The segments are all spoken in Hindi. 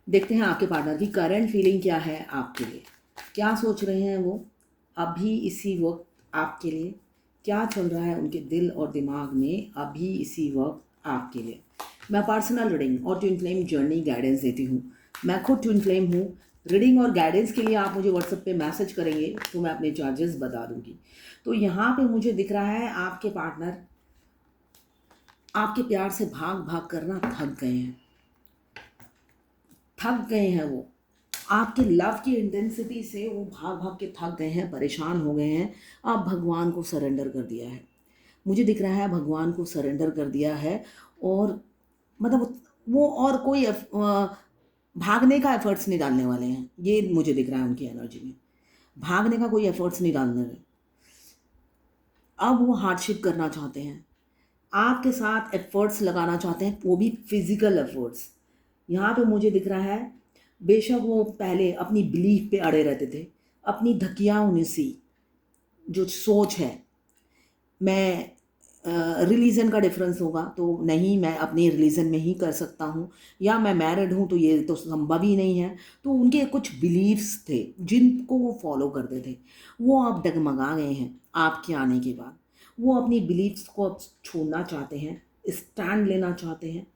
देखते हैं आपके पार्टनर की करंट फीलिंग क्या है आपके लिए, क्या सोच रहे हैं वो अभी इसी वक्त आपके लिए, क्या चल रहा है उनके दिल और दिमाग में अभी इसी वक्त आपके लिए। मैं पर्सनल रीडिंग और ट्विन फ्लेम जर्नी गाइडेंस देती हूँ। मैं खुद ट्विन फ्लेम हूँ। रीडिंग और गाइडेंस के लिए आप मुझे व्हाट्सएप पे मैसेज करेंगे तो मैं अपने चार्जेस बता दूंगी। तो यहाँ पे मुझे दिख रहा है आपके पार्टनर आपके प्यार से भाग भाग करना थक गए हैं। थक गए हैं वो आपके लव की इंटेंसिटी से, वो भाग भाग के थक गए हैं, परेशान हो गए हैं। अब भगवान को सरेंडर कर दिया है। मुझे दिख रहा है भगवान को सरेंडर कर दिया है। और मतलब वो और कोई भागने का एफर्ट्स नहीं डालने वाले हैं, ये मुझे दिख रहा है उनकी एनर्जी में। भागने का कोई एफर्ट्स नहीं डालने वाले। अब वो हार्डशिप करना चाहते हैं, आपके साथ एफर्ट्स लगाना चाहते हैं, वो भी फिजिकल एफर्ट्स। यहाँ पे मुझे दिख रहा है बेशक वो पहले अपनी बिलीफ पे अड़े रहते थे, अपनी धकिया सी जो सोच है, मैं रिलीजन का डिफरेंस होगा तो नहीं, मैं अपने रिलीजन में ही कर सकता हूँ, या मैं मैरिड हूँ तो ये तो संभव ही नहीं है। तो उनके कुछ बिलीव्स थे जिनको वो फॉलो करते थे, वो अब डगमगा गए हैं आपके आने के बाद। वो अपनी बिलीव्स को अब छोड़ना चाहते हैं, स्टैंड लेना चाहते हैं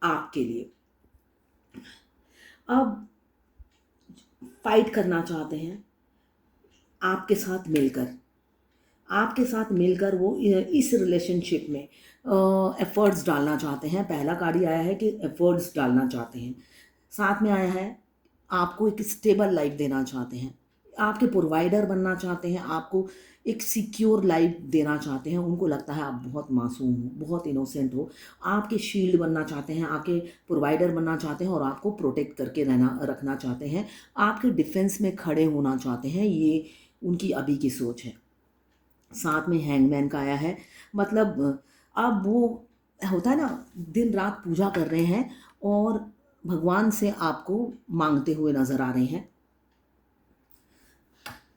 आपके लिए। अब फाइट करना चाहते हैं आपके साथ मिलकर। आपके साथ मिलकर वो इस रिलेशनशिप में एफर्ट्स डालना चाहते हैं। पहला कार्ड आया है कि एफर्ट्स डालना चाहते हैं। साथ में आया है आपको एक स्टेबल लाइफ देना चाहते हैं, आपके प्रोवाइडर बनना चाहते हैं, आपको एक सिक्योर लाइफ देना चाहते हैं। उनको लगता है आप बहुत मासूम हो, बहुत इनोसेंट हो, आपके शील्ड बनना चाहते हैं, आपके प्रोवाइडर बनना चाहते हैं और आपको प्रोटेक्ट करके रहना रखना चाहते हैं, आपके डिफेंस में खड़े होना चाहते हैं। ये उनकी अभी की सोच है। साथ में हैंगमैन का आया है, मतलब अब वो होता है ना, दिन रात पूजा कर रहे हैं और भगवान से आपको मांगते हुए नजर आ रहे हैं।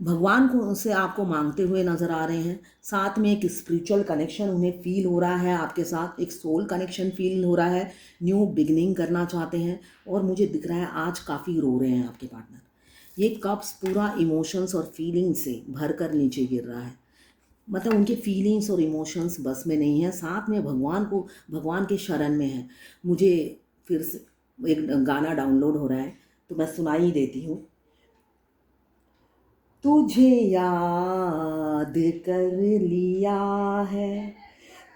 भगवान को से आपको मांगते हुए नजर आ रहे हैं। साथ में एक स्पिरिचुअल कनेक्शन उन्हें फील हो रहा है आपके साथ, एक सोल कनेक्शन फील हो रहा है। न्यू बिगनिंग करना चाहते हैं। और मुझे दिख रहा है आज काफ़ी रो रहे हैं आपके पार्टनर। ये कप्स पूरा इमोशंस और फीलिंग से भर कर नीचे गिर रहा है, मतलब उनके फीलिंग्स और इमोशंस बस में नहीं है। साथ में भगवान के शरण में है। मुझे फिर से एक गाना डाउनलोड हो रहा है तो मैं सुनाई ही देती हूँ। तुझे याद कर लिया है,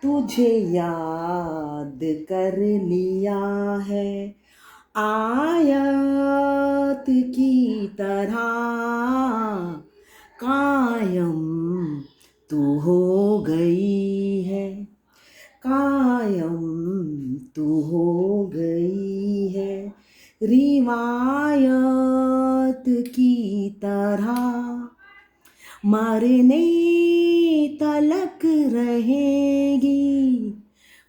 तुझे याद कर लिया है, आयत की तरह कायम तू हो गई है, कायम तू हो गई है, रिवायत की तरह मरने तलक रहेगी,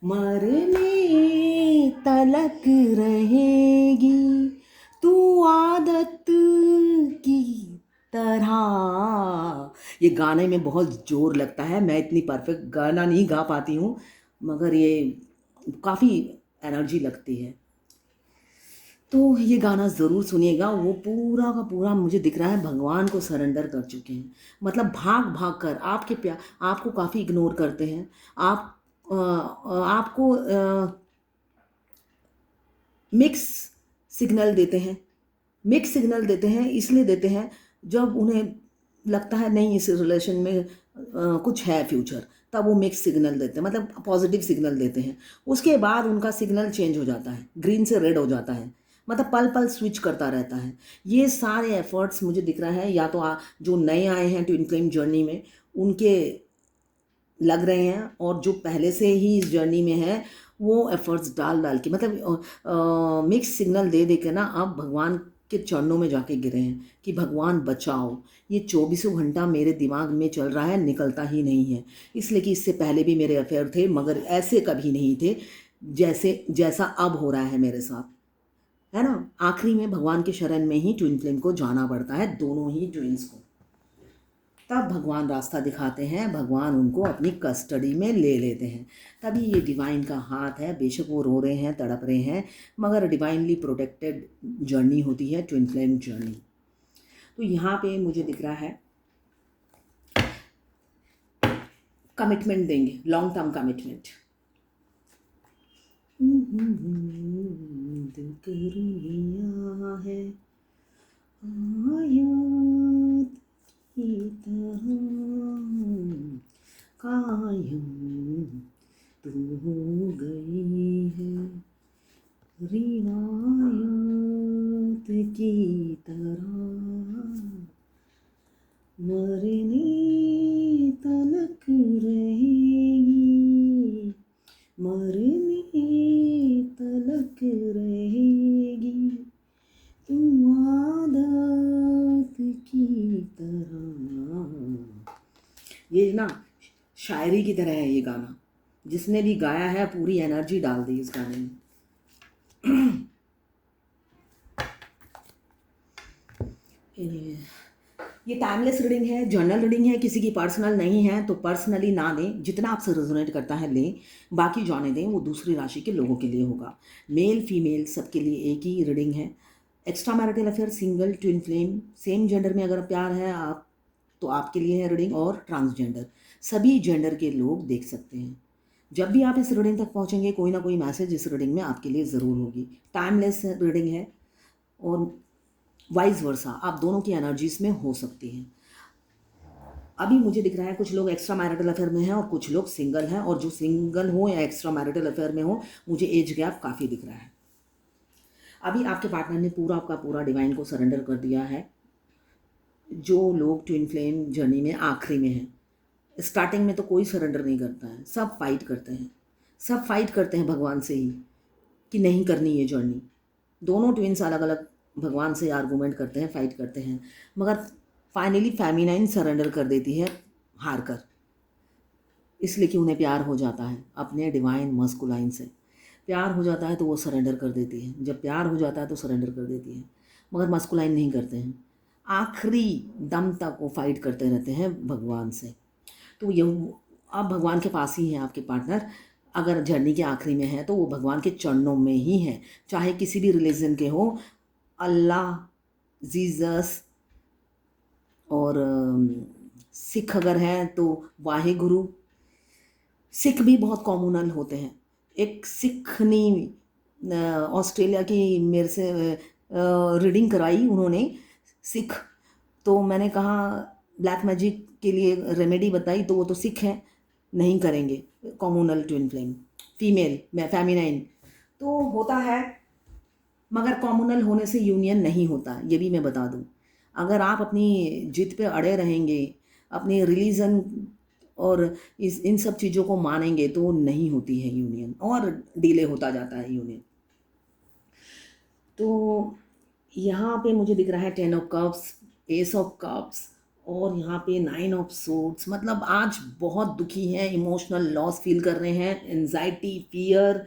मरने तलक रहेगी, तू आदत की तरह। ये गाने में बहुत जोर लगता है, मैं इतनी परफेक्ट गाना नहीं गा पाती हूँ, मगर ये काफ़ी एनर्जी लगती है। तो ये गाना ज़रूर सुनिएगा। वो पूरा का पूरा मुझे दिख रहा है भगवान को सरेंडर कर चुके हैं, मतलब भाग भाग कर आपके प्यार आपको काफ़ी इग्नोर करते हैं। आप आपको मिक्स सिग्नल देते हैं। मिक्स सिग्नल देते हैं इसलिए देते हैं जब उन्हें लगता है नहीं इस रिलेशन में कुछ है फ्यूचर, तब वो मिक्स सिग्नल देते हैं, मतलब पॉजिटिव सिग्नल देते हैं। उसके बाद उनका सिग्नल चेंज हो जाता है, ग्रीन से रेड हो जाता है, मतलब पल पल स्विच करता रहता है। ये सारे एफर्ट्स मुझे दिख रहा है या तो जो नए आए हैं ट्विन फ्लेम जर्नी में उनके लग रहे हैं, और जो पहले से ही इस जर्नी में है वो एफर्ट्स डाल डाल के, मतलब मिक्स सिग्नल दे दे के ना अब भगवान के चरणों में जाके गिरे हैं कि भगवान बचाओ। ये 24 घंटा मेरे दिमाग में चल रहा है, निकलता ही नहीं है। इसलिए कि इससे पहले भी मेरे अफेयर थे मगर ऐसे कभी नहीं थे जैसे जैसा अब हो रहा है मेरे साथ, है ना। आखिरी में भगवान के शरण में ही ट्विन फ्लेम को जाना पड़ता है, दोनों ही ट्विंस को। तब भगवान रास्ता दिखाते हैं, भगवान उनको अपनी कस्टडी में ले लेते हैं। तभी ये डिवाइन का हाथ है। बेशक वो रो रहे हैं, तड़प रहे हैं, मगर डिवाइनली प्रोटेक्टेड जर्नी होती है ट्विन फ्लेम जर्नी। तो यहाँ पे मुझे दिख रहा है कमिटमेंट देंगे, लॉन्ग टर्म कमिटमेंट। दिल कर लिया है आयात की तरह कायम तू हो गई है रिवायत की तरह, मरने तलक रहेगी, मरने तलक रहेगी तू आदत की तरह। ये ना शायरी की तरह है ये गाना। जिसने भी गाया है पूरी एनर्जी डाल दी इस गाने में। ये टाइमलेस रीडिंग है, जर्नल रीडिंग है, किसी की पर्सनल नहीं है, तो पर्सनली ना दें। जितना आपसे रेजोनेट करता है लें, बाकी जाने दें, वो दूसरी राशि के लोगों के लिए होगा। मेल फीमेल सबके लिए एक ही रीडिंग है। Extra marital affair, single, twin flame, same gender में अगर प्यार है आप तो आपके लिए है रीडिंग, और ट्रांसजेंडर, सभी जेंडर के लोग देख सकते हैं। जब भी आप इस रीडिंग तक पहुंचेंगे कोई ना कोई मैसेज इस रीडिंग में आपके लिए ज़रूर होगी। टाइमलेस रीडिंग है और वाइस वर्सा, आप दोनों की एनर्जीज में हो सकती हैं। अभी मुझे दिख रहा है कुछ लोग एक्स्ट्रा मैरिटल अफेयर में हैं और कुछ लोग सिंगल हैं, और जो सिंगल हो या एक्स्ट्रा मैरिटल अफेयर में हो, मुझे एज गैप काफ़ी दिख रहा है। अभी आपके पार्टनर ने पूरा आपका पूरा डिवाइन को सरेंडर कर दिया है। जो लोग ट्विन फ्लेम जर्नी में आखिरी में हैं, स्टार्टिंग में तो कोई सरेंडर नहीं करता है, सब फाइट करते हैं, सब फाइट करते हैं भगवान से ही कि नहीं करनी ये जर्नी। दोनों ट्विन्स अलग अलग भगवान से आर्गूमेंट करते हैं, फाइट करते हैं, मगर फाइनली फेमिनाइन सरेंडर कर देती है हार कर, इसलिए कि उन्हें प्यार हो जाता है अपने डिवाइन मस्कुलाइन से। प्यार हो जाता है तो वो सरेंडर कर देती है। जब प्यार हो जाता है तो सरेंडर कर देती है, मगर मस्कुलाइन नहीं करते हैं। आखिरी दम तक वो फाइट करते रहते हैं भगवान से। तो ये आप भगवान के पास ही हैं आपके पार्टनर। अगर जर्नी के आखिरी में है तो वो भगवान के चरणों में ही है, चाहे किसी भी रिलीजन के हो, अल्लाह, जीसस, और सिख अगर हैं तो वाहे गुरु। सिख भी बहुत कॉम्युनल होते हैं। एक सिख ने ऑस्ट्रेलिया की मेरे से रीडिंग कराई उन्होंने, सिख। तो मैंने कहा ब्लैक मैजिक के लिए रेमेडी बताई, तो वो तो सिख हैं, नहीं करेंगे कॉम्युनल ट्विन फ्लेम, फीमेल में फेमिनाइन तो होता है, मगर कॉम्युनल होने से यूनियन नहीं होता, ये भी मैं बता दूं। अगर आप अपनी जिद पे अड़े रहेंगे, अपने रिलीजन और इन सब चीज़ों को मानेंगे, तो नहीं होती है यूनियन, और डिले होता जाता है यूनियन। तो यहाँ पे मुझे दिख रहा है 10 of cups, S of cups, और यहाँ पे 9 ऑफ सोर्ड्स। मतलब आज बहुत दुखी हैं, इमोशनल लॉस फील कर रहे हैं, एंजाइटी, फियर,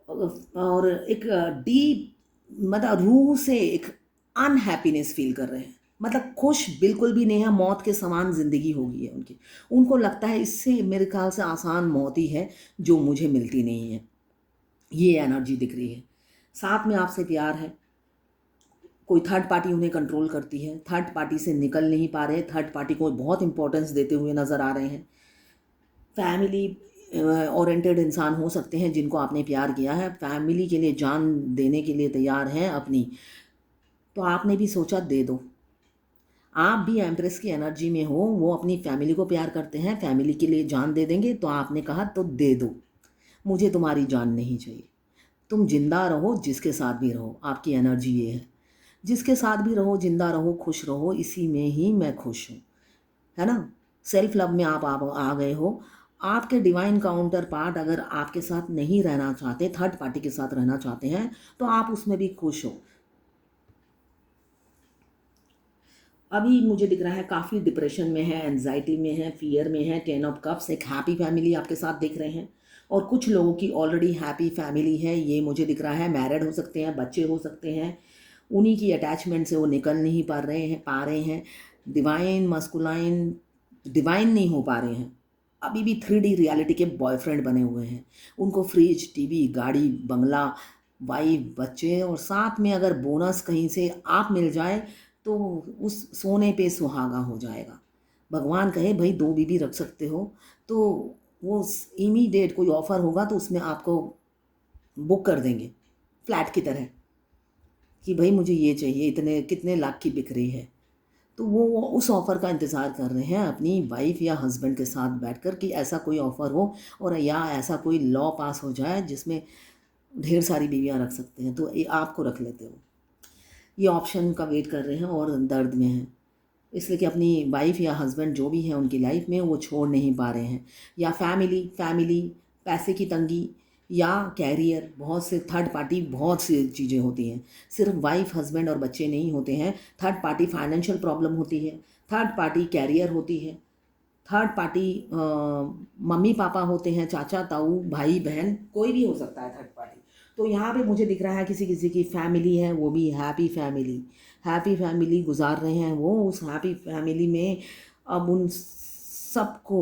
और एक डीप मतलब रूह से एक अनहैप्पीनेस फील कर रहे हैं। मतलब खुश बिल्कुल भी नहीं है, मौत के समान ज़िंदगी हो गई है उनकी। उनको लगता है इससे मेरे ख्याल से आसान मौत ही है जो मुझे मिलती नहीं है। ये एनर्जी दिख रही है। साथ में आपसे प्यार है, कोई थर्ड पार्टी उन्हें कंट्रोल करती है, थर्ड पार्टी से निकल नहीं पा रहे, थर्ड पार्टी को बहुत इंपॉर्टेंस देते हुए नज़र आ रहे हैं। फैमिली ओरिएंटेड इंसान हो सकते हैं जिनको आपने प्यार किया है, फैमिली के लिए जान देने के लिए तैयार हैं अपनी, तो आपने भी सोचा दे दो। आप भी एम्प्रेस की एनर्जी में हो, वो अपनी फैमिली को प्यार करते हैं, फैमिली के लिए जान दे देंगे, तो आपने कहा तो दे दो, मुझे तुम्हारी जान नहीं चाहिए। तुम जिंदा रहो, जिसके साथ भी रहो, आपकी एनर्जी ये है, जिसके साथ भी रहो जिंदा रहो, खुश रहो, इसी में ही मैं खुश हूँ, है ना। सेल्फ लव में आप आ गए हो। आपके डिवाइन काउंटर पार्ट अगर आपके साथ नहीं रहना चाहते, थर्ड पार्टी के साथ रहना चाहते हैं, तो आप उसमें भी खुश हो। अभी मुझे दिख रहा है काफ़ी डिप्रेशन में है, एंजाइटी में है, फियर में है। 10 ऑफ कप्स, एक हैप्पी फैमिली आपके साथ दिख रहे हैं, और कुछ लोगों की ऑलरेडी हैप्पी फैमिली है, ये मुझे दिख रहा है। मैरिड हो सकते हैं, बच्चे हो सकते हैं, उन्हीं की अटैचमेंट से वो निकल नहीं पा रहे हैं। डिवाइन मस्कुलाइन डिवाइन नहीं हो पा रहे हैं, अभी भी 3D रियलिटी के बॉयफ्रेंड बने हुए हैं। उनको फ्रिज, टीवी, गाड़ी, बंगला, वाइफ, बच्चे और साथ में अगर बोनस कहीं से आप मिल जाए तो उस सोने पे सुहागा हो जाएगा। भगवान कहे भाई 2 बीबी रख सकते हो, तो वो इमीडिएट कोई ऑफ़र होगा तो उसमें आपको बुक कर देंगे फ्लैट की तरह, कि भाई मुझे ये चाहिए, इतने कितने लाख की बिक रही है। तो वो उस ऑफ़र का इंतज़ार कर रहे हैं अपनी वाइफ़ या हस्बैंड के साथ बैठकर कि ऐसा कोई ऑफ़र हो और या ऐसा कोई लॉ पास हो जाए जिसमें ढेर सारी बीवियाँ रख सकते हैं, तो ये आपको रख लेते हो। ये ऑप्शन का वेट कर रहे हैं और दर्द में हैं, इसलिए कि अपनी वाइफ़ या हस्बैंड जो भी है उनकी लाइफ में वो छोड़ नहीं पा रहे हैं, या फैमिली, पैसे की तंगी, या कैरियर, बहुत से थर्ड पार्टी, बहुत सी चीज़ें होती हैं। सिर्फ वाइफ़, हस्बैंड और बच्चे नहीं होते हैं, थर्ड पार्टी फाइनेंशियल प्रॉब्लम होती है, थर्ड पार्टी कैरियर होती है, थर्ड पार्टी मम्मी पापा होते हैं, चाचा ताऊ, भाई बहन, कोई भी हो सकता है थर्ड पार्टी। तो यहाँ पे मुझे दिख रहा है किसी किसी की फैमिली है, वो भी हैप्पी फैमिली गुजार रहे हैं। वो उस हैप्पी फैमिली में अब उन सबको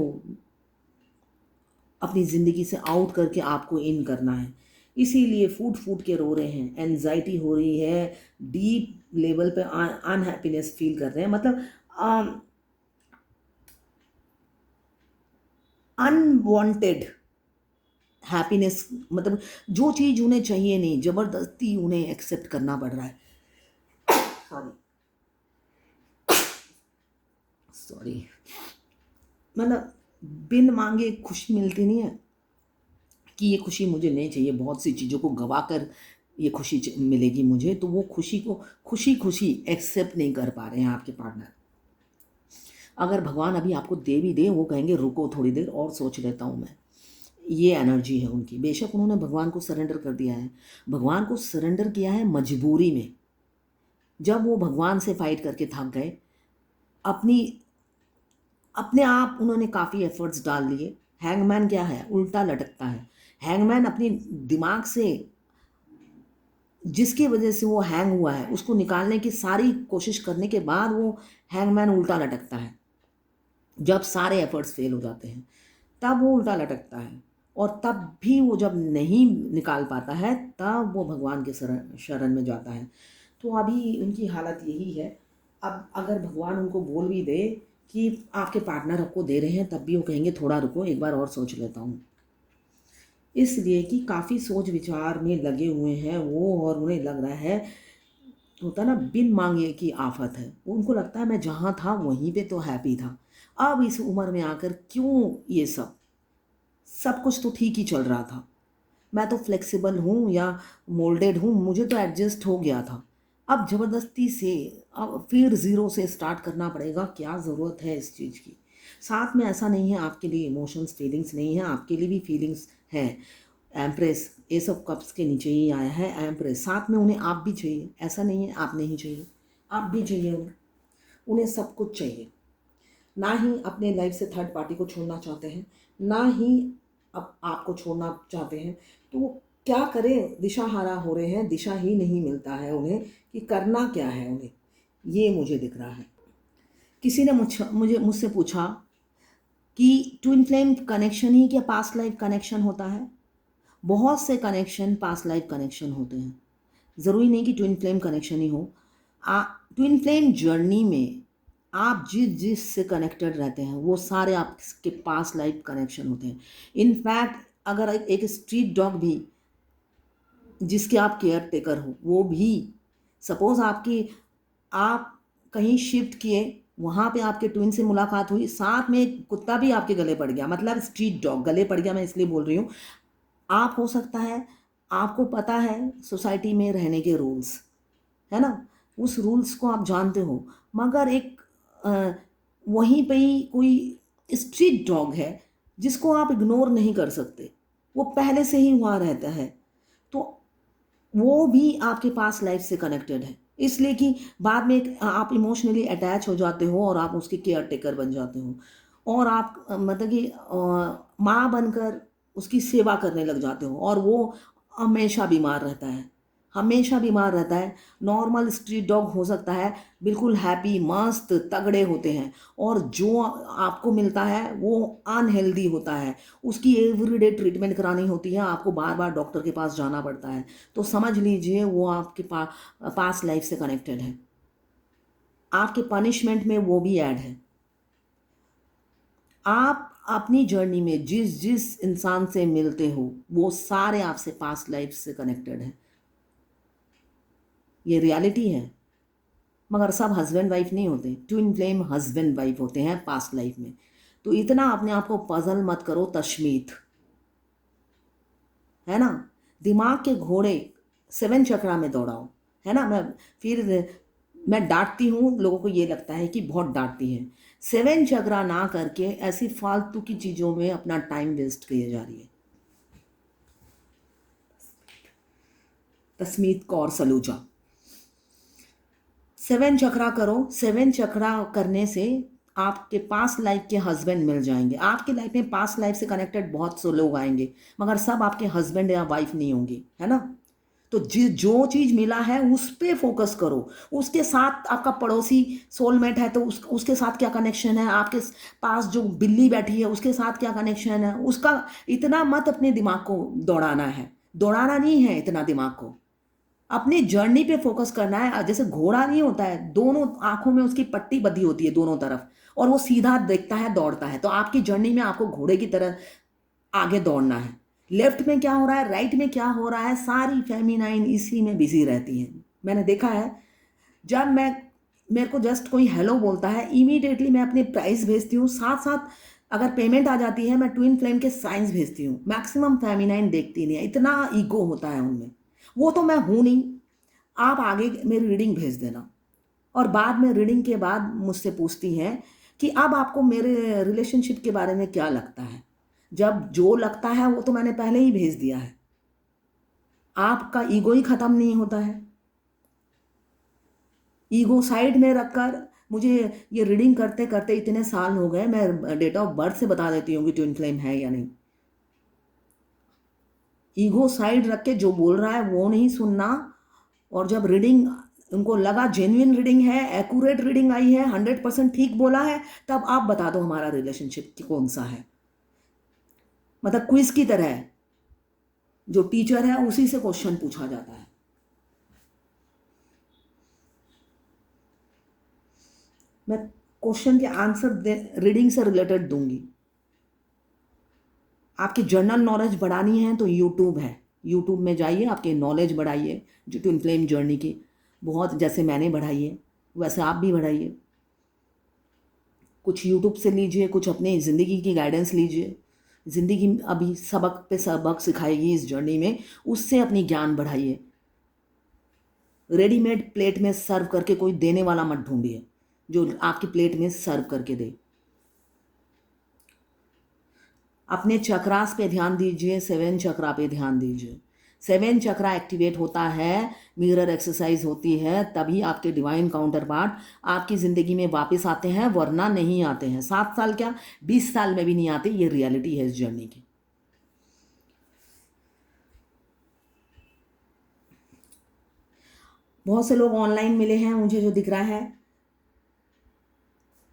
अपनी ज़िंदगी से आउट करके आपको इन करना है, इसीलिए फूट फूट के रो रहे हैं, एनजाइटी हो रही है, डीप लेवल पे अनहैप्पीनेस फील कर रहे हैं, मतलब अनवांटेड हैप्पीनेस, मतलब जो चीज़ उन्हें चाहिए नहीं, ज़बरदस्ती उन्हें एक्सेप्ट करना पड़ रहा है। सॉरी सॉरी मतलब बिन मांगे खुशी मिलती नहीं है, कि ये खुशी मुझे नहीं चाहिए, बहुत सी चीज़ों को गवा कर ये खुशी मिलेगी मुझे, तो वो खुशी को खुशी खुशी एक्सेप्ट नहीं कर पा रहे हैं आपके पार्टनर। अगर भगवान अभी आपको दे भी दे, वो कहेंगे रुको थोड़ी देर और सोच लेता हूँ मैं। ये एनर्जी है उनकी। बेशक उन्होंने भगवान को सरेंडर कर दिया है, भगवान को सरेंडर किया है मजबूरी में। जब वो भगवान से फाइट करके थक गए, अपनी अपने आप उन्होंने काफ़ी एफर्ट्स डाल लिए। हैंगमैन क्या है, उल्टा लटकता है। हैंगमैन अपनी दिमाग से, जिसकी वजह से वो हैंग हुआ है, उसको निकालने की सारी कोशिश करने के बाद वो हैंगमैन उल्टा लटकता है। जब सारे एफर्ट्स फेल हो जाते हैं तब वो उल्टा लटकता है, और तब भी वो जब नहीं निकाल पाता है तब वो भगवान के शरण में जाता है। तो अभी उनकी हालत यही है। अब अगर भगवान उनको बोल भी दे कि आपके पार्टनर आपको दे रहे हैं, तब भी वो कहेंगे थोड़ा रुको, एक बार और सोच लेता हूँ। इसलिए कि काफ़ी सोच विचार में लगे हुए हैं वो, और उन्हें लग रहा है, होता ना बिन मांगे की आफत है, उनको लगता है मैं जहाँ था वहीं पे तो हैप्पी था, अब इस उम्र में आकर क्यों ये सब कुछ तो ठीक ही चल रहा था, मैं तो फ्लेक्सिबल हूँ या मोल्डेड हूँ, मुझे तो एडजस्ट हो गया था, अब ज़बरदस्ती से अब फिर ज़ीरो से स्टार्ट करना पड़ेगा, क्या ज़रूरत है इस चीज़ की। साथ में ऐसा नहीं है आपके लिए इमोशंस फीलिंग्स नहीं है, आपके लिए भी फीलिंग्स है। एम्प्रेस एस ऑफ कप्स के नीचे ही आया है एम्प्रेस, साथ में उन्हें आप भी चाहिए, ऐसा नहीं है आप नहीं चाहिए, आप भी चाहिए उन्हें सब कुछ चाहिए। ना ही अपने लाइफ से थर्ड पार्टी को छोड़ना चाहते हैं, ना ही अब आपको छोड़ना चाहते हैं, तो वो क्या करें, दिशाहारा हो रहे हैं, दिशा ही नहीं मिलता है उन्हें कि करना क्या है उन्हें, ये मुझे दिख रहा है। किसी ने मुझसे पूछा कि ट्विन फ्लेम कनेक्शन ही क्या पास्ट लाइफ कनेक्शन होता है। बहुत से कनेक्शन पास्ट लाइफ कनेक्शन होते हैं, ज़रूरी नहीं कि ट्विन फ्लेम कनेक्शन ही हो। ट्विन फ्लेम जर्नी में आप जिस से कनेक्टेड रहते हैं वो सारे आपके पास्ट लाइफ कनेक्शन होते हैं। इनफैक्ट अगर एक स्ट्रीट डॉग भी जिसके आप केयर टेकर हो, वो भी सपोज़ आप कहीं शिफ्ट किए, वहाँ पे आपके ट्विन से मुलाकात हुई, साथ में एक कुत्ता भी आपके गले पड़ गया, मतलब स्ट्रीट डॉग गले पड़ गया, मैं इसलिए बोल रही हूँ। आप हो सकता है आपको पता है सोसाइटी में रहने के रूल्स, है ना, उस रूल्स को आप जानते हो, मगर एक वहीं पे ही कोई स्ट्रीट डॉग है जिसको आप इग्नोर नहीं कर सकते, वो पहले से ही वहाँ रहता है, तो वो भी आपके पास लाइफ से कनेक्टेड है, इसलिए कि बाद में एक आप इमोशनली अटैच हो जाते हो और आप उसके केयर टेकर बन जाते हो, और आप मतलब कि माँ बनकर उसकी सेवा करने लग जाते हो, और वो हमेशा बीमार रहता है, हमेशा बीमार रहता है। नॉर्मल स्ट्रीट डॉग हो सकता है, बिल्कुल हैप्पी मस्त तगड़े होते हैं, और जो आपको मिलता है वो अनहेल्दी होता है। उसकी एवरीडे ट्रीटमेंट करानी होती है, आपको बार बार डॉक्टर के पास जाना पड़ता है। तो समझ लीजिए वो आपके पास लाइफ से कनेक्टेड है। आपके पनिशमेंट में वो भी ऐड है। आप अपनी जर्नी में जिस जिस इंसान से मिलते हो वो सारे आपसे पास्ट लाइफ से कनेक्टेड हैं। ये रियलिटी है। मगर सब हस्बैंड वाइफ नहीं होते, ट्विन फ्लेम हस्बैंड वाइफ होते हैं पास्ट लाइफ में। तो इतना अपने आप को पजल मत करो तशमीत, है ना। दिमाग के घोड़े 7 चक्रा में दौड़ाओ, है ना। मैं डांटती हूँ, लोगों को ये लगता है कि बहुत डांटती है। 7 चक्रा ना करके ऐसी फालतू की चीज़ों में अपना टाइम वेस्ट किए जा रही है। तस्मीत कौर सलूजा। 7 चक्रा करो। 7 चक्रा करने से आपके पास्ट लाइफ के हस्बैंड मिल जाएंगे। आपके लाइफ में पास्ट लाइफ से कनेक्टेड बहुत से लोग आएंगे, मगर सब आपके हस्बैंड या वाइफ नहीं होंगे, है ना। तो जो चीज़ मिला है उस पर फोकस करो। उसके साथ आपका पड़ोसी सोलमेट है तो उसके साथ क्या कनेक्शन है, आपके पास जो बिल्ली बैठी है उसके साथ क्या कनेक्शन है, उसका इतना मत अपने दिमाग को दौड़ाना है। दौड़ाना नहीं है इतना दिमाग को, अपनी जर्नी पे फोकस करना है। जैसे घोड़ा नहीं होता है, दोनों आंखों में उसकी पट्टी बंधी होती है दोनों तरफ, और वो सीधा देखता है दौड़ता है। तो आपकी जर्नी में आपको घोड़े की तरह आगे दौड़ना है। लेफ्ट में क्या हो रहा है, राइट में क्या हो रहा है, सारी फेमिनाइन इसी में बिजी रहती है। मैंने देखा है, जब मेरे को जस्ट कोई हेलो बोलता है, इमीडिएटली मैं अपने प्राइस भेजती हूँ, साथ साथ अगर पेमेंट आ जाती है मैं ट्विन फ्लेम के साइंस भेजती हूँ। मैक्सिमम फेमिनाइन देखती नहीं है, इतना ईगो होता है उनमें। वो तो मैं हूँ नहीं। आप आगे मेरी रीडिंग भेज देना, और बाद में रीडिंग के बाद मुझसे पूछती हैं कि अब आपको मेरे रिलेशनशिप के बारे में क्या लगता है। जब जो लगता है वो तो मैंने पहले ही भेज दिया है। आपका ईगो ही ख़त्म नहीं होता है। ईगो साइड में रखकर, मुझे ये रीडिंग करते करते इतने साल हो गए, मैं डेट ऑफ बर्थ से बता देती हूँ कि ट्विन फ्लेम है या नहीं। ईगो साइड रख के जो बोल रहा है वो नहीं सुनना। और जब रीडिंग उनको लगा जेन्युइन रीडिंग है, एक्यूरेट रीडिंग आई है, 100% ठीक बोला है, तब आप बता दो हमारा रिलेशनशिप कौन सा है। मतलब क्विज की तरह है, जो टीचर है उसी से क्वेश्चन पूछा जाता है। मैं क्वेश्चन के आंसर रीडिंग से रिलेटेड दूंगी। आपकी जनरल नॉलेज बढ़ानी है तो यूट्यूब है, यूट्यूब में जाइए, आपकी नॉलेज बढ़ाइए। जो ट्विन फ्लेम जर्नी की बहुत, जैसे मैंने बढ़ाई है वैसे आप भी बढ़ाइए। कुछ यूट्यूब से लीजिए, कुछ अपने ज़िंदगी की गाइडेंस लीजिए। ज़िंदगी अभी सबक पे सबक सिखाएगी इस जर्नी में, उससे अपनी ज्ञान बढ़ाइए। रेडीमेड प्लेट में सर्व करके कोई देने वाला मत ढूंढिए जो आपकी प्लेट में सर्व करके दे। अपने चक्रास पे ध्यान दीजिए, 7 चक्रा पे ध्यान दीजिए। 7 चक्रा एक्टिवेट होता है, मिरर एक्सरसाइज होती है, तभी आपके डिवाइन काउंटर पार्ट आपकी ज़िंदगी में वापस आते हैं, वरना नहीं आते हैं। 7 साल क्या, 20 साल में भी नहीं आते। ये रियलिटी है इस जर्नी की। बहुत से लोग ऑनलाइन मिले हैं मुझे, जो दिख रहा है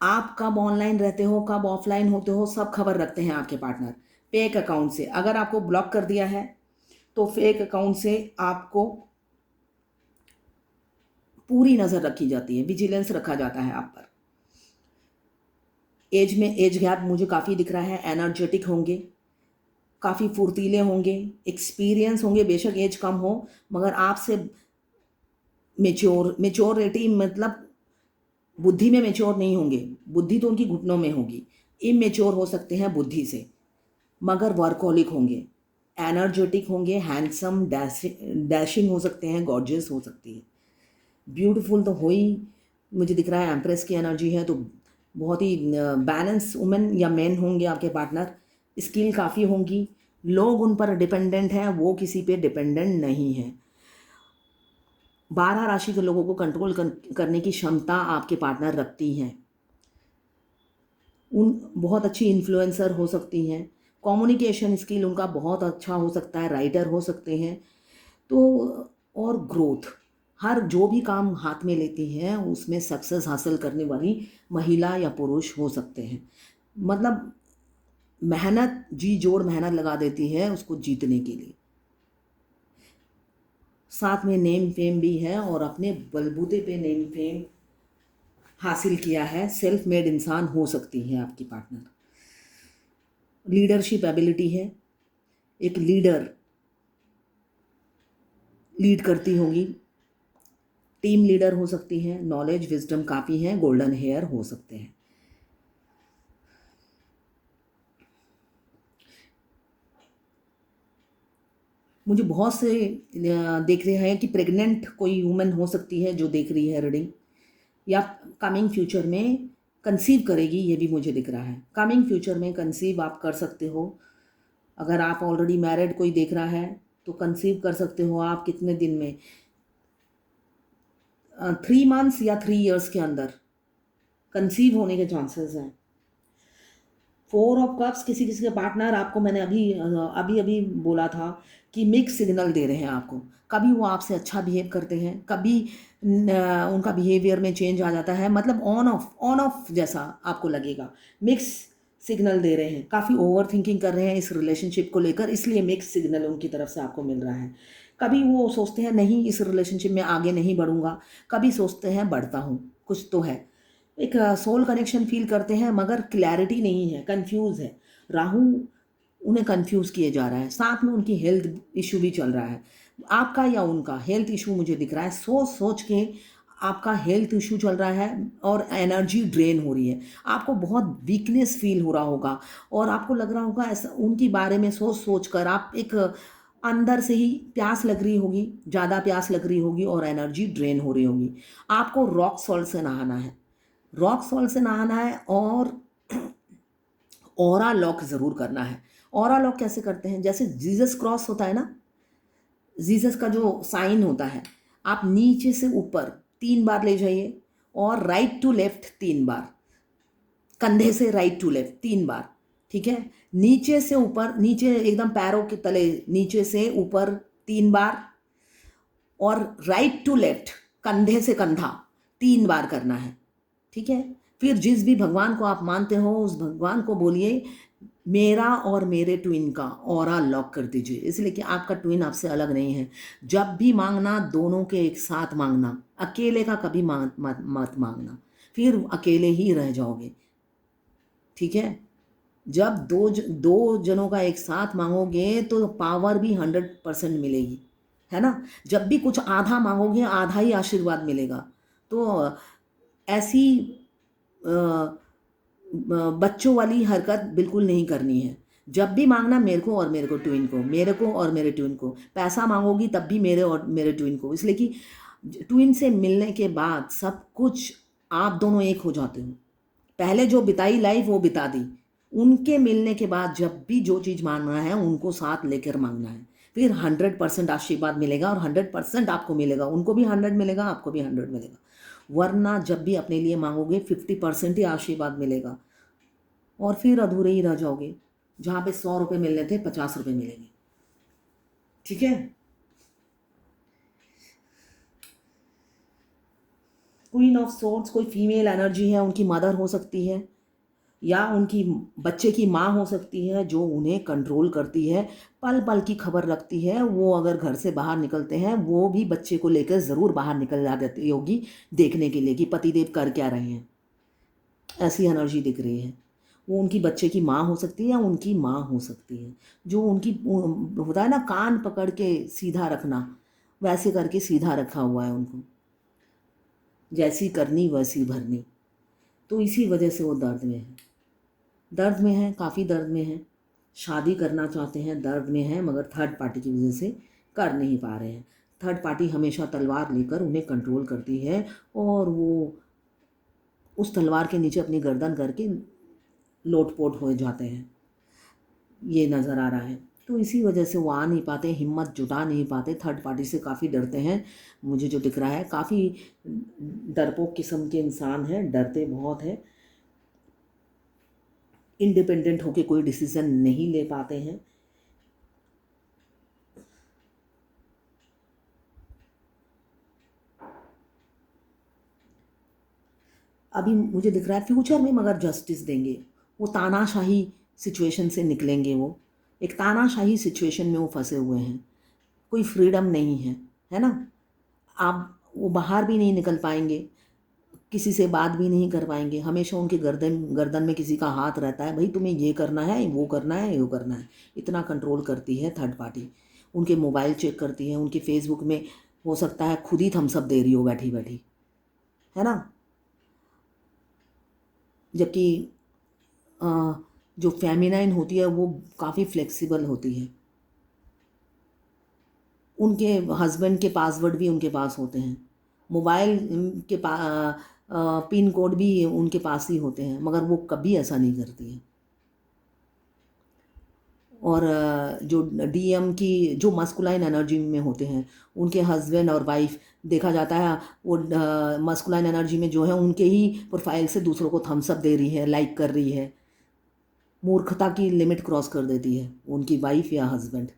आप कब ऑनलाइन रहते हो, कब ऑफलाइन होते हो, सब खबर रखते हैं आपके पार्टनर। फेक अकाउंट से अगर आपको ब्लॉक कर दिया है तो फेक अकाउंट से आपको पूरी नज़र रखी जाती है, विजिलेंस रखा जाता है आप पर। एज में एज गैप मुझे काफ़ी दिख रहा है। एनर्जेटिक होंगे, काफ़ी फुर्तीले होंगे, एक्सपीरियंस होंगे, बेशक एज कम हो, मगर आपसे मेच्योरिटी मतलब बुद्धि में मेच्योर नहीं होंगे। बुद्धि तो उनकी घुटनों में होगी। इमेच्योर हो सकते हैं बुद्धि से, मगर वर्कहोलिक होंगे, एनर्जेटिक होंगे, हैंडसम, डैशिंग हो सकते हैं, गॉर्जियस हो सकती है। ब्यूटीफुल तो हो ही, मुझे दिख रहा है एम्प्रेस की एनर्जी है, तो बहुत ही बैलेंस वुमेन या मैन होंगे आपके पार्टनर। स्किल काफ़ी होंगी, लोग उन पर डिपेंडेंट हैं, वो किसी पे डिपेंडेंट नहीं है। 12 राशि के लोगों को कंट्रोल करने की क्षमता आपके पार्टनर रखती हैं। उन बहुत अच्छी इन्फ्लुएंसर हो सकती हैं, कम्युनिकेशन स्किल उनका बहुत अच्छा हो सकता है, राइटर हो सकते हैं। तो और ग्रोथ। हर जो भी काम हाथ में लेती हैं उसमें सक्सेस हासिल करने वाली महिला या पुरुष हो सकते हैं। मतलब मेहनत, जी जोड़ मेहनत लगा देती है उसको जीतने के लिए। साथ में नेम फेम भी है और अपने बलबूते पे नेम फेम हासिल किया है। सेल्फ मेड इंसान हो सकती है आपकी पार्टनर। लीडरशिप एबिलिटी है, एक लीडर लीड करती होगी, टीम लीडर हो सकती है, नॉलेज विजडम काफ़ी है, गोल्डन हेयर हो सकते हैं। मुझे बहुत से देख रहे हैं कि प्रेग्नेंट कोई वुमेन हो सकती है जो देख रही है रीडिंग, या कमिंग फ्यूचर में कंसीव करेगी, ये भी मुझे दिख रहा है। कमिंग फ्यूचर में कंसीव आप कर सकते हो। अगर आप ऑलरेडी मैरिड कोई देख रहा है तो कंसीव कर सकते हो आप कितने दिन में, 3 मंथ्स या 3 इयर्स के अंदर कंसीव होने के चांसेस हैं। 4 ऑफ कप्स, किसी किसी के पार्टनर, आपको मैंने अभी अभी बोला था कि मिक्स सिग्नल दे रहे हैं आपको। कभी वो आपसे अच्छा बिहेव करते हैं, कभी उनका बिहेवियर में चेंज आ जाता है, मतलब ऑन ऑफ जैसा आपको लगेगा। मिक्स सिग्नल दे रहे हैं, काफ़ी ओवर थिंकिंग कर रहे हैं इस रिलेशनशिप को लेकर, इसलिए मिक्स सिग्नल उनकी तरफ से आपको मिल रहा है। कभी वो सोचते हैं नहीं इस रिलेशनशिप में आगे नहीं बढ़ूंगा, कभी सोचते हैं बढ़ता हूँ, कुछ तो है। एक सोल कनेक्शन फील करते हैं मगर क्लैरिटी नहीं है, कंफ्यूज है। राहु उन्हें कंफ्यूज किए जा रहा है। साथ में उनकी हेल्थ इशू भी चल रहा है, आपका या उनका हेल्थ इशू मुझे दिख रहा है। सोच सोच के आपका हेल्थ इशू चल रहा है और एनर्जी ड्रेन हो रही है। आपको बहुत वीकनेस फील हो रहा होगा और आपको लग रहा होगा ऐसा, उनके बारे में सोच सोच कर आप एक अंदर से ही प्यास लग रही होगी, ज़्यादा प्यास लग रही होगी और एनर्जी ड्रेन हो रही होगी। आपको रॉक सॉल्ट से नहाना है, रॉक सॉल्ट से नहाना है और ऑरा लॉक ज़रूर करना है। ऑरा लॉक कैसे करते हैं, जैसे जीसस क्रॉस होता है ना, जीसस का जो साइन होता है, आप नीचे से ऊपर 3 बार ले जाइए और राइट टू लेफ्ट 3 बार, कंधे से राइट टू लेफ्ट 3 बार, ठीक है। नीचे से ऊपर, नीचे एकदम पैरों के तले, नीचे से ऊपर 3 बार और राइट टू लेफ्ट, कंधे से कंधा 3 बार करना है, ठीक है। फिर जिस भी भगवान को आप मानते हो उस भगवान को बोलिए मेरा और मेरे ट्विन का ऑरा लॉक कर दीजिए, इसलिए कि आपका ट्विन आपसे अलग नहीं है। जब भी मांगना दोनों के एक साथ मांगना, अकेले का कभी मत मांगना, फिर अकेले ही रह जाओगे, ठीक है। जब दो जनों का एक साथ मांगोगे तो पावर भी 100% मिलेगी, है ना। जब भी कुछ आधा मांगोगे आधा ही आशीर्वाद मिलेगा। तो ऐसी बच्चों वाली हरकत बिल्कुल नहीं करनी है। जब भी मांगना मेरे को और मेरे को ट्विन को, मेरे को और मेरे ट्विन को। पैसा मांगोगी तब भी मेरे और मेरे ट्विन को, इसलिए कि ट्विन से मिलने के बाद सब कुछ आप दोनों एक हो जाते हो। पहले जो बिताई लाइफ वो बिता दी, उनके मिलने के बाद जब भी जो चीज़ मांगना है उनको साथ लेकर मांगना है, फिर 100% आशीर्वाद मिलेगा और 100% आपको मिलेगा, उनको भी 100 मिलेगा, आपको भी 100 मिलेगा। वरना जब भी अपने लिए मांगोगे 50% ही आशीर्वाद मिलेगा और फिर अधूरे ही रह जाओगे। जहाँ पे 100 रुपये मिलने थे 50 रुपये मिलेंगे, ठीक है। क्वीन ऑफ सोर्ड्स कोई फीमेल एनर्जी है, उनकी मदर हो सकती है या उनकी बच्चे की माँ हो सकती है जो उन्हें कंट्रोल करती है, पल पल की खबर रखती है। वो अगर घर से बाहर निकलते हैं वो भी बच्चे को लेकर ज़रूर बाहर निकल जा देती होगी देखने के लिए कि पतिदेव कर क्या रहे हैं, ऐसी एनर्जी दिख रही है। वो उनकी बच्चे की माँ हो सकती है या उनकी माँ हो सकती है, जो उनकी होता है ना कान पकड़ के सीधा रखना, वैसे करके सीधा रखा हुआ है उनको, जैसी करनी वैसी भरनी। तो इसी वजह से वो दर्द में है, दर्द में है, काफ़ी दर्द में है। शादी करना चाहते हैं, दर्द में है, मगर थर्ड पार्टी की वजह से कर नहीं पा रहे हैं। थर्ड पार्टी हमेशा तलवार लेकर उन्हें कंट्रोल करती है और वो उस तलवार के नीचे अपनी गर्दन करके लोटपोट हो जाते हैं, ये नज़र आ रहा है। तो इसी वजह से वो आ नहीं पाते, हिम्मत जुटा नहीं पाते, थर्ड पार्टी से काफ़ी डरते हैं। मुझे जो दिख रहा है काफ़ी डरपोक किस्म के इंसान हैं, डरते बहुत हैं, इंडिपेंडेंट होके कोई डिसीज़न नहीं ले पाते हैं। अभी मुझे दिख रहा है फ्यूचर में मगर जस्टिस देंगे। वो तानाशाही सिचुएशन से निकलेंगे। वो एक तानाशाही सिचुएशन में वो फंसे हुए हैं, कोई फ्रीडम नहीं है ना। आप वो बाहर भी नहीं निकल पाएंगे, किसी से बात भी नहीं कर पाएंगे। हमेशा उनके गर्दन गर्दन में किसी का हाथ रहता है, भाई तुम्हें ये करना है, वो करना है, वो करना है। इतना कंट्रोल करती है थर्ड पार्टी। उनके मोबाइल चेक करती है, उनके फेसबुक में हो सकता है खुद ही थम्स अप दे रही हो बैठी बैठी, है ना। जबकि जो फेमिनाइन होती है वो काफ़ी फ्लेक्सिबल होती है। उनके हस्बैंड के पासवर्ड भी उनके पास होते हैं, मोबाइल के पिन कोड भी उनके पास ही होते हैं, मगर वो कभी ऐसा नहीं करती है। और जो डीएम की जो मस्कुलाइन एनर्जी में होते हैं, उनके हस्बैंड और वाइफ देखा जाता है वो मस्कुलाइन एनर्जी में जो है उनके ही प्रोफाइल से दूसरों को थम्स अप दे रही है, लाइक कर रही है। मूर्खता की लिमिट क्रॉस कर देती है उनकी वाइफ या हस्बैंड।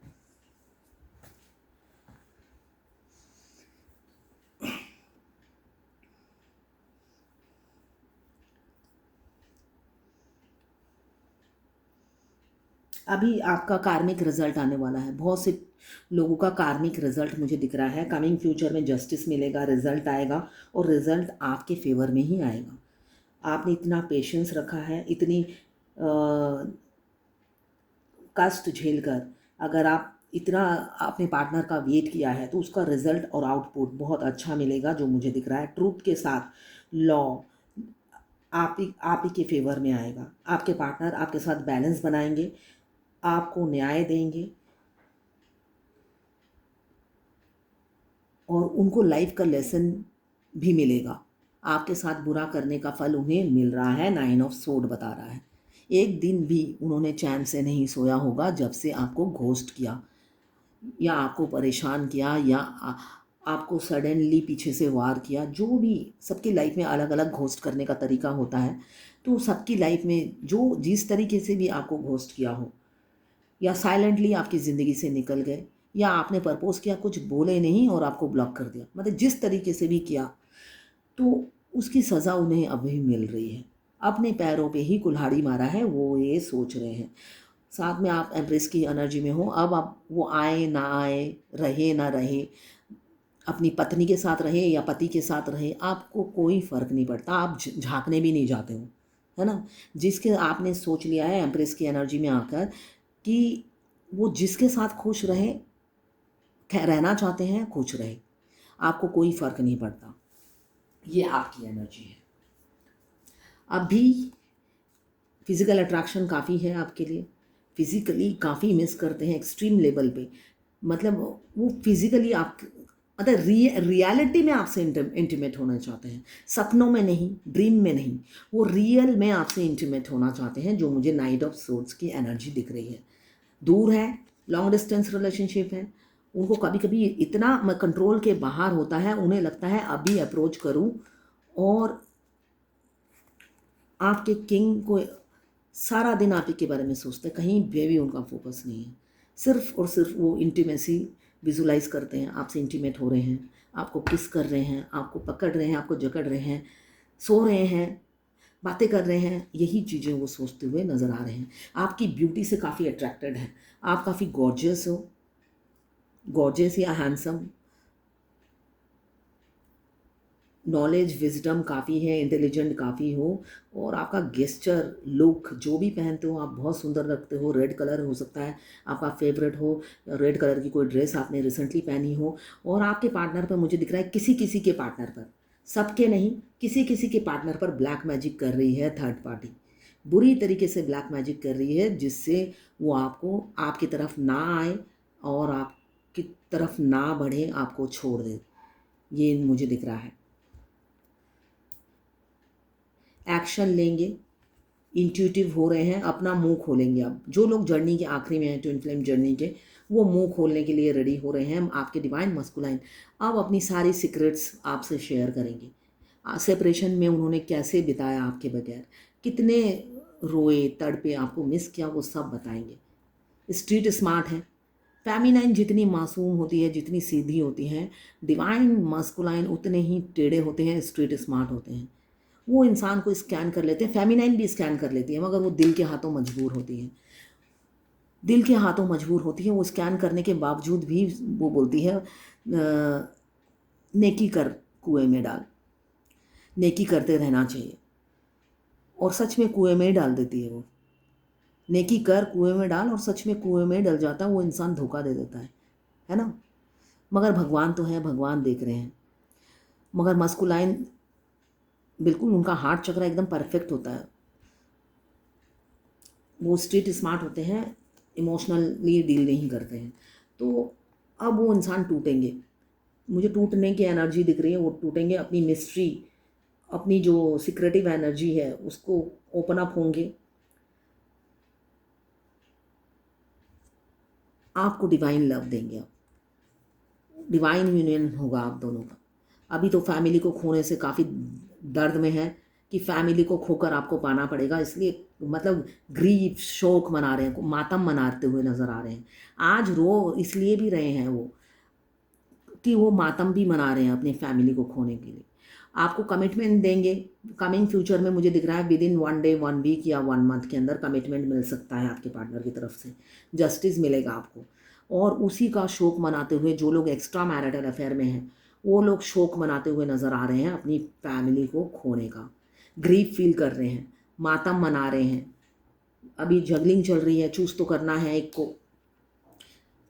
अभी आपका कार्मिक रिजल्ट आने वाला है। बहुत से लोगों का कार्मिक रिजल्ट मुझे दिख रहा है। कमिंग फ्यूचर में जस्टिस मिलेगा, रिजल्ट आएगा और रिजल्ट आपके फेवर में ही आएगा। आपने इतना पेशेंस रखा है, इतनी कष्ट झेलकर अगर आप इतना अपने पार्टनर का वेट किया है तो उसका रिजल्ट और आउटपुट बहुत अच्छा मिलेगा जो मुझे दिख रहा है। ट्रूथ के साथ लॉ आप ही के फेवर में आएगा। आपके पार्टनर आपके साथ बैलेंस बनाएंगे, आपको न्याय देंगे और उनको लाइफ का लेसन भी मिलेगा। आपके साथ बुरा करने का फल उन्हें मिल रहा है। 9 ऑफ सोर्ड बता रहा है। एक दिन भी उन्होंने चैन से नहीं सोया होगा जब से आपको घोस्ट किया या आपको परेशान किया या आपको सडनली पीछे से वार किया। जो भी सबकी लाइफ में अलग अलग घोस्ट करने का तरीका होता है, तो सबकी लाइफ में जो जिस तरीके से भी आपको घोस्ट किया हो या साइलेंटली आपकी ज़िंदगी से निकल गए या आपने प्रपोज किया, कुछ बोले नहीं और आपको ब्लॉक कर दिया, मतलब जिस तरीके से भी किया, तो उसकी सज़ा उन्हें अभी मिल रही है। अपने पैरों पे ही कुल्हाड़ी मारा है वो ये सोच रहे हैं। साथ में आप एम्प्रेस की एनर्जी में हो। अब आप वो आए ना आए, रहे ना रहे, अपनी पत्नी के साथ रहे या पति के साथ रहे, आपको कोई फ़र्क नहीं पड़ता। आप झांकने भी नहीं जाते हो, है ना। जिसके आपने सोच लिया है एम्प्रेस की एनर्जी में आकर कि वो जिसके साथ खुश रहे, रहना चाहते हैं, खुश रहे, आपको कोई फ़र्क नहीं पड़ता। ये आपकी एनर्जी है। अभी फिज़िकल अट्रैक्शन काफ़ी है आपके लिए, फिज़िकली काफ़ी मिस करते हैं एक्सट्रीम लेवल पे। मतलब वो फिज़िकली आप मतलब रियलिटी में आपसे इंटीमेट होना चाहते हैं, सपनों में नहीं, ड्रीम में नहीं, वो रियल में आपसे इंटीमेट होना चाहते हैं। जो मुझे नाइट ऑफ सोर्ड्स की एनर्जी दिख रही है। दूर है, लॉन्ग डिस्टेंस रिलेशनशिप है, उनको कभी कभी इतना कंट्रोल के बाहर होता है, उन्हें लगता है अभी अप्रोच करूं और आपके किंग को सारा दिन आप ही के बारे में सोचते हैं, कहीं भी उनका फोकस नहीं है। सिर्फ और सिर्फ वो इंटीमेसी विजुलाइज करते हैं, आपसे इंटीमेट हो रहे हैं, आपको किस कर रहे हैं, आपको पकड़ रहे हैं, आपको जकड़ रहे हैं, सो रहे हैं, बातें कर रहे हैं, यही चीज़ें वो सोचते हुए नज़र आ रहे हैं। आपकी ब्यूटी से काफ़ी अट्रैक्टेड हैं। आप काफ़ी गॉर्जियस हो, गॉर्जियस या हैंडसम, नॉलेज विजडम काफ़ी है, इंटेलिजेंट काफ़ी हो और आपका गेस्चर लुक जो भी पहनते हो आप बहुत सुंदर लगते हो। रेड कलर हो सकता है आपका फेवरेट हो, रेड कलर की कोई ड्रेस आपने रिसेंटली पहनी हो और आपके पार्टनर पर मुझे दिख रहा है, किसी किसी के पार्टनर पर, सबके नहीं, किसी किसी के पार्टनर पर ब्लैक मैजिक कर रही है थर्ड पार्टी। बुरी तरीके से ब्लैक मैजिक कर रही है जिससे वो आपको आपकी तरफ ना आए और आपकी तरफ ना बढ़े, आपको छोड़ दे। ये मुझे दिख रहा है। एक्शन लेंगे, इंट्यूटिव हो रहे हैं, अपना मुंह खोलेंगे। अब जो लोग जर्नी के आखिरी में हैं, ट्विन फ्लेम जर्नी के, वो मुंह खोलने के लिए रेडी हो रहे हैं। आपके डिवाइन मस्कुलाइन अब अपनी सारी सीक्रेट्स आपसे शेयर करेंगे। सेपरेशन में उन्होंने कैसे बिताया आपके बगैर, कितने रोए तड़पे, आपको मिस किया, वो सब बताएंगे। स्ट्रीट स्मार्ट है। फेमिनाइन जितनी मासूम होती है, जितनी सीधी होती हैं, डिवाइन मस्कुलाइन उतने ही टेढ़े होते हैं, स्ट्रीट स्मार्ट होते हैं। वो इंसान को स्कैन कर लेते हैं। फेमिनाइन भी स्कैन कर लेती है, मगर वो दिल के हाथों मजबूर होती है। दिल के हाथों मजबूर होती है। वो स्कैन करने के बावजूद भी वो बोलती है नेकी कर, कुएं में डाल, नेकी करते रहना चाहिए। और सच में कुएं में ही डाल देती है वो। नेकी कर, कुएं में डाल, और सच में कुएं में डल जाता है वो इंसान, धोखा दे देता है ना। मगर भगवान तो है, भगवान देख रहे हैं। मगर मस्कुलाइन बिल्कुल, उनका हार्ट चक्र एकदम परफेक्ट होता है। वो स्ट्रीट स्मार्ट होते हैं, इमोशनली डील नहीं करते हैं। तो अब वो इंसान टूटेंगे। मुझे टूटने की एनर्जी दिख रही है। वो टूटेंगे, अपनी मिस्ट्री, अपनी जो सिक्रेटिव एनर्जी है उसको ओपन अप होंगे। आपको डिवाइन लव देंगे, आप डिवाइन यूनियन होगा आप दोनों का। अभी तो फैमिली को खोने से काफ़ी दर्द में है कि फैमिली को खोकर आपको पाना पड़ेगा, इसलिए मतलब ग्रीफ, शोक मना रहे हैं, मातम मनाते हुए नज़र आ रहे हैं। आज रो इसलिए भी रहे हैं वो कि वो मातम भी मना रहे हैं अपनी फैमिली को खोने के लिए। आपको कमिटमेंट देंगे कमिंग फ्यूचर में। मुझे दिख रहा है विद इन 1 डे, 1 वीक या 1 मंथ के अंदर कमिटमेंट मिल सकता है आपके पार्टनर की तरफ से। जस्टिस मिलेगा आपको। और उसी का शोक मनाते हुए जो लोग एक्स्ट्रा मैरिटल अफेयर में हैं, वो लोग शोक मनाते हुए नज़र आ रहे हैं अपनी फैमिली को खोने का। ग्रीफ फील कर रहे हैं, मातम मना रहे हैं। अभी जगलिंग चल रही है, चूज़ तो करना है एक को।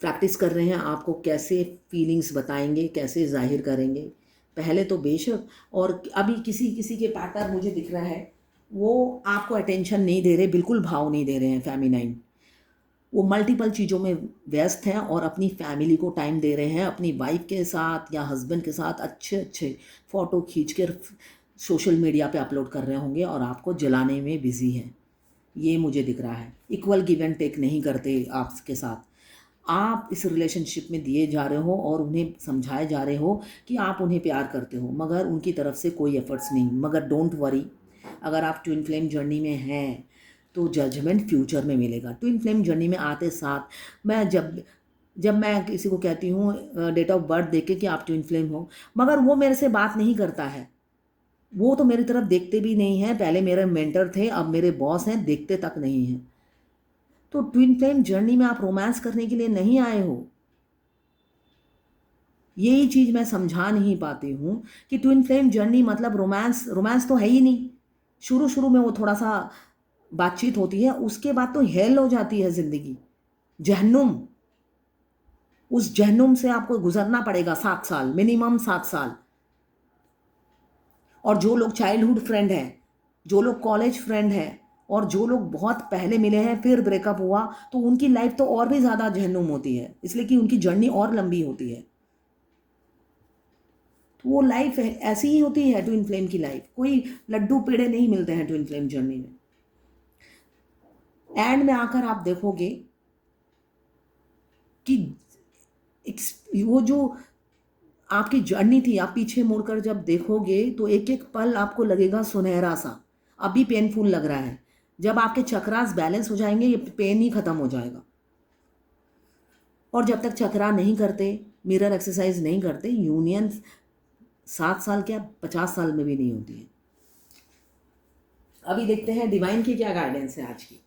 प्रैक्टिस कर रहे हैं आपको कैसे फीलिंग्स बताएंगे, कैसे जाहिर करेंगे पहले तो बेशक। और अभी किसी किसी के पार्टनर मुझे दिख रहा है वो आपको अटेंशन नहीं दे रहे, बिल्कुल भाव नहीं दे रहे हैं फेमिनाइन। वो मल्टीपल चीज़ों में व्यस्त हैं और अपनी फैमिली को टाइम दे रहे हैं। अपनी वाइफ के साथ या हस्बैंड के साथ अच्छे अच्छे फ़ोटो खींच कर सोशल मीडिया पे अपलोड कर रहे होंगे और आपको जलाने में बिज़ी हैं। ये मुझे दिख रहा है। इक्वल गिव एंड टेक नहीं करते आपके साथ। आप इस रिलेशनशिप में दिए जा रहे हो और उन्हें समझाए जा रहे हो कि आप उन्हें प्यार करते हो, मगर उनकी तरफ से कोई एफर्ट्स नहीं। मगर डोंट वरी, अगर आप ट्विन फ्लेम जर्नी में हैं तो जजमेंट फ्यूचर में मिलेगा। ट्विन फ्लेम जर्नी में आते साथ मैं जब जब मैं किसी को कहती हूँ डेट ऑफ बर्थ देख के कि आप ट्विन फ्लेम हो, मगर वो मेरे से बात नहीं करता है। वो तो मेरी तरफ देखते भी नहीं है। पहले मेरे मेंटर थे, अब मेरे बॉस हैं, देखते तक नहीं हैं। तो ट्विन फ्लेम जर्नी में आप रोमांस करने के लिए नहीं आए हो। यही चीज़ मैं समझा नहीं पाती हूँ कि ट्विन फ्लेम जर्नी मतलब रोमांस। रोमांस तो है ही नहीं। शुरू शुरू में वो थोड़ा सा बातचीत होती है, उसके बाद तो हेल हो जाती है ज़िंदगी, जहन्नुम। उस जहन्नुम से आपको गुजरना पड़ेगा 7 साल, मिनिमम 7 साल। और जो लोग चाइल्डहुड फ्रेंड हैं, जो लोग कॉलेज फ्रेंड हैं, और जो लोग बहुत पहले मिले हैं फिर ब्रेकअप हुआ, तो उनकी लाइफ तो और भी ज़्यादा जहन्नुम होती है, इसलिए कि उनकी जर्नी और लंबी होती है। तो वो लाइफ ऐसी ही होती है ट्विन फ्लेम की लाइफ। कोई लड्डू पेड़े नहीं मिलते हैं ट्विन फ्लेम जर्नी में। एंड में आकर आप देखोगे कि वो जो आपकी जर्नी थी, आप पीछे मुड़कर जब देखोगे तो एक एक पल आपको लगेगा सुनहरा सा। अभी पेनफुल लग रहा है, जब आपके चक्रास बैलेंस हो जाएंगे ये पेन ही खत्म हो जाएगा। और जब तक चक्रा नहीं करते, मिरर एक्सरसाइज नहीं करते, यूनियन 7 साल क्या 50 साल में भी नहीं होती है। अभी देखते हैं डिवाइन की क्या गाइडेंस है आज की।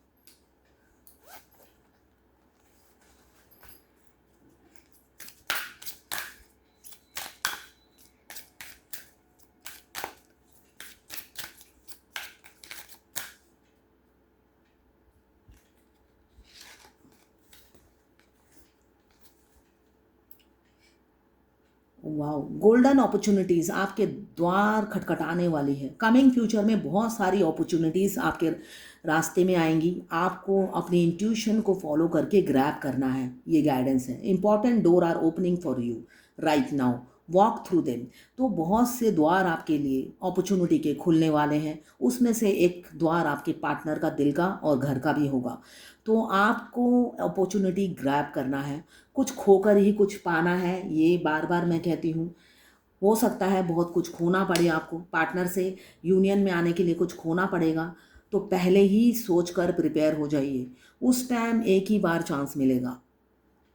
वाओ, गोल्डन अपॉर्चुनिटीज़ आपके द्वार खटखटाने वाली है। कमिंग फ्यूचर में बहुत सारी अपॉर्चुनिटीज़ आपके रास्ते में आएंगी। आपको अपनी इंट्यूशन को फॉलो करके ग्रैब करना है, ये गाइडेंस है। Important door are opening for you right now, walk through them. तो बहुत से द्वार आपके लिए अपॉर्चुनिटी के खुलने वाले हैं। उसमें से एक द्वार आपके पार्टनर का, दिल का और घर का भी होगा। तो आपको अपॉर्चुनिटी ग्रैब करना है। कुछ खोकर ही कुछ पाना है, ये बार बार मैं कहती हूँ। हो सकता है बहुत कुछ खोना पड़े आपको, पार्टनर से यूनियन में आने के लिए कुछ खोना पड़ेगा। तो पहले ही सोच कर प्रिपेयर हो जाइए। उस टाइम एक ही बार चांस मिलेगा।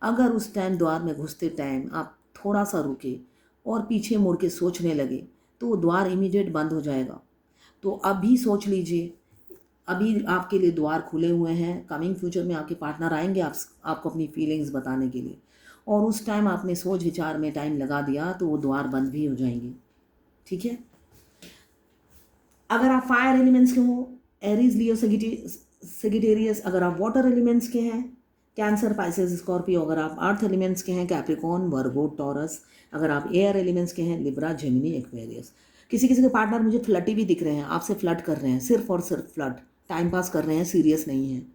अगर उस टाइम द्वार में घुसते टाइम आप थोड़ा सा रुके और पीछे मुड़ के सोचने लगे तो वो द्वार इमीडिएट बंद हो जाएगा। तो अभी सोच लीजिए, अभी आपके लिए द्वार खुले हुए हैं। कमिंग फ्यूचर में आपके पार्टनर आएंगे आपको अपनी फीलिंग्स बताने के लिए, और उस टाइम आपने सोच विचार में टाइम लगा दिया तो वो द्वार बंद भी हो जाएंगे। ठीक है। अगर आप फायर एलिमेंट्स के हो, एरीज, लियो, सेजिटेरियस। अगर आप वाटर एलिमेंट्स के हैं, कैंसर, पाइसेस, स्कॉर्पियो। अगर आप अर्थ एलिमेंट्स के हैं, कैप्रिकॉर्न, वर्गो, टॉरस। अगर आप एयर एलिमेंट्स के हैं, लिब्रा, जेमिनी, एक्वेरियस। किसी किसी के पार्टनर मुझे फ्लर्टी भी दिख रहे हैं, आपसे फ्लर्ट कर रहे हैं, सिर्फ और सिर्फ फ्लर्ट, टाइम पास कर रहे हैं, सीरियस नहीं है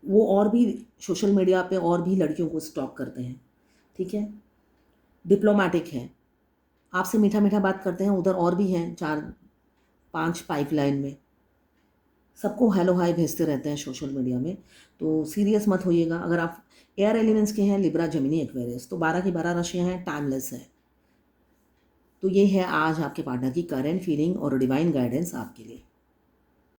वो। और भी सोशल मीडिया पे और भी लड़कियों को स्टॉक करते हैं। ठीक है। डिप्लोमेटिक है, आपसे मीठा मीठा बात करते हैं, उधर और भी हैं 4-5 पाइपलाइन में, सबको हेलो हाय भेजते रहते हैं सोशल मीडिया में। तो सीरियस मत होइएगा। अगर आप एयर एलिमेंट्स के हैं, लिब्रा, जेमिनी, एक्वेरियस, तो 12 की 12 राशियाँ हैं, टाइमलेस है। तो ये है आज आपके पार्टनर की करेंट फीलिंग और डिवाइन गाइडेंस आपके लिए।